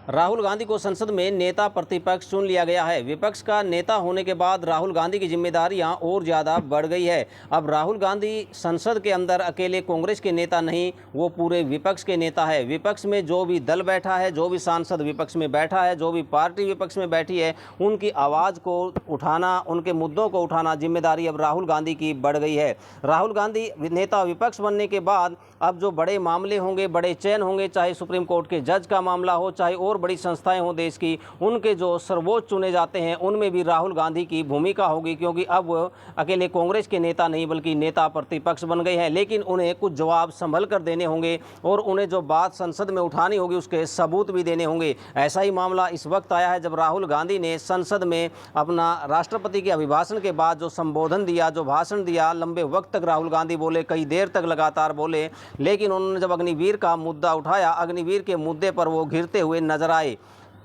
राहुल गांधी को संसद में नेता प्रतिपक्ष चुन लिया गया है। विपक्ष का नेता होने के बाद राहुल गांधी की जिम्मेदारियां और ज़्यादा बढ़ गई है। अब राहुल गांधी संसद के अंदर अकेले कांग्रेस के नेता नहीं, वो पूरे विपक्ष के नेता है। विपक्ष में जो भी दल बैठा है, जो भी सांसद विपक्ष में बैठा है, जो भी पार्टी विपक्ष में बैठी है, उनकी आवाज़ को उठाना, उनके मुद्दों को उठाना जिम्मेदारी अब राहुल गांधी की बढ़ गई है। राहुल गांधी नेता विपक्ष बनने के बाद अब जो बड़े मामले होंगे, बड़े चयन होंगे, चाहे सुप्रीम कोर्ट के जज का मामला हो, चाहे और बड़ी संस्थाएं हों देश की, उनके जो सर्वोच्च चुने जाते हैं उनमें भी राहुल गांधी की भूमिका होगी, क्योंकि अब वो अकेले कांग्रेस के नेता नहीं बल्कि नेता प्रतिपक्ष बन गए हैं। लेकिन उन्हें कुछ जवाब संभल कर देने होंगे और उन्हें जो बात संसद में उठानी होगी उसके सबूत भी देने होंगे। ऐसा ही मामला इस वक्त आया है जब राहुल गांधी ने संसद में अपना राष्ट्रपति के अभिभाषण के बाद जो संबोधन दिया, जो भाषण दिया, लंबे वक्त तक राहुल गांधी बोले, कई देर तक लगातार बोले। लेकिन उन्होंने जब अग्निवीर का मुद्दा उठाया, अग्निवीर के मुद्दे पर वो घिरते हुए नजर आए।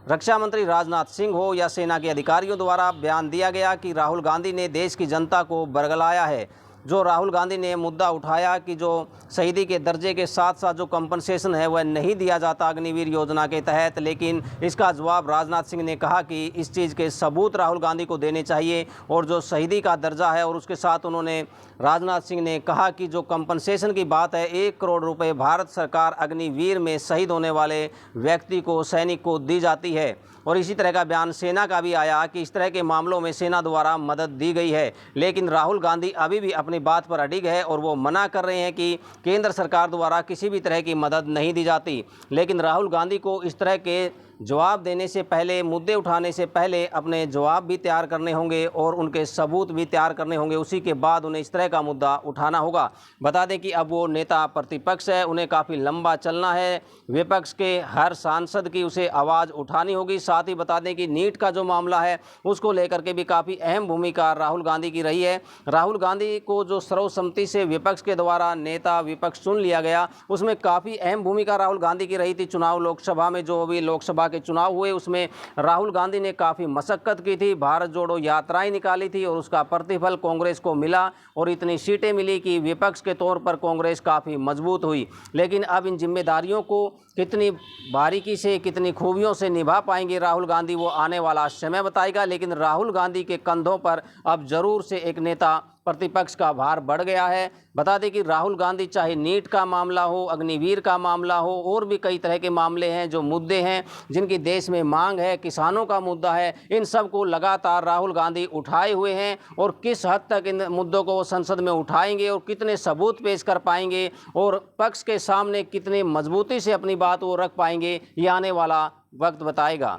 रक्षा मंत्री राजनाथ सिंह हो या सेना के अधिकारियों द्वारा बयान दिया गया कि राहुल गांधी ने देश की जनता को बरगलाया है। जो राहुल गांधी ने मुद्दा उठाया कि जो शहीदी के दर्जे के साथ साथ जो कंपनसेशन है वह नहीं दिया जाता अग्निवीर योजना के तहत, लेकिन इसका जवाब राजनाथ सिंह ने कहा कि इस चीज़ के सबूत राहुल गांधी को देने चाहिए। और जो शहीदी का दर्जा है, और उसके साथ उन्होंने राजनाथ सिंह ने कहा कि जो कंपनसेशन की बात है, 1 करोड़ रुपए भारत सरकार अग्निवीर में शहीद होने वाले व्यक्ति को, सैनिक को दी जाती है। और इसी तरह का बयान सेना का भी आया कि इस तरह के मामलों में सेना द्वारा मदद दी गई है। लेकिन राहुल गांधी अभी भी अपनी बात पर अडिग है और वो मना कर रहे हैं कि केंद्र सरकार द्वारा किसी भी तरह की मदद नहीं दी जाती। लेकिन राहुल गांधी को इस तरह के जवाब देने से पहले, मुद्दे उठाने से पहले अपने जवाब भी तैयार करने होंगे और उनके सबूत भी तैयार करने होंगे। उसी के बाद उन्हें इस तरह का मुद्दा उठाना होगा। बता दें कि अब वो नेता प्रतिपक्ष है, उन्हें काफ़ी लंबा चलना है। विपक्ष के हर सांसद की उसे आवाज़ उठानी होगी। साथ ही बता दें कि नीट का जो मामला है उसको लेकर के भी काफ़ी अहम भूमिका राहुल गांधी की रही है। राहुल गांधी को जो सर्वसम्मति से विपक्ष के द्वारा नेता विपक्ष चुन लिया गया, उसमें काफ़ी अहम भूमिका राहुल गांधी की रही थी। चुनाव लोकसभा में जो भी लोकसभा के चुनाव हुए उसमें राहुल गांधी ने काफ़ी मशक्कत की थी, भारत जोड़ो यात्राएं निकाली थी और उसका प्रतिफल कांग्रेस को मिला और इतनी सीटें मिली कि विपक्ष के तौर पर कांग्रेस काफ़ी मजबूत हुई। लेकिन अब इन जिम्मेदारियों को कितनी बारीकी से, कितनी खूबियों से निभा पाएंगे राहुल गांधी, वो आने वाला समय बताएगा। लेकिन राहुल गांधी के कंधों पर अब जरूर से एक नेता प्रतिपक्ष का भार बढ़ गया है। बता दें कि राहुल गांधी चाहे नीट का मामला हो, अग्निवीर का मामला हो, और भी कई तरह के मामले हैं, जो मुद्दे हैं जिनकी देश में मांग है, किसानों का मुद्दा है, इन सब को लगातार राहुल गांधी उठाए हुए हैं। और किस हद तक इन मुद्दों को वो संसद में उठाएंगे और कितने सबूत पेश कर पाएंगे और पक्ष के सामने कितनी मजबूती से अपनी बात वो रख पाएंगे, ये आने वाला वक्त बताएगा।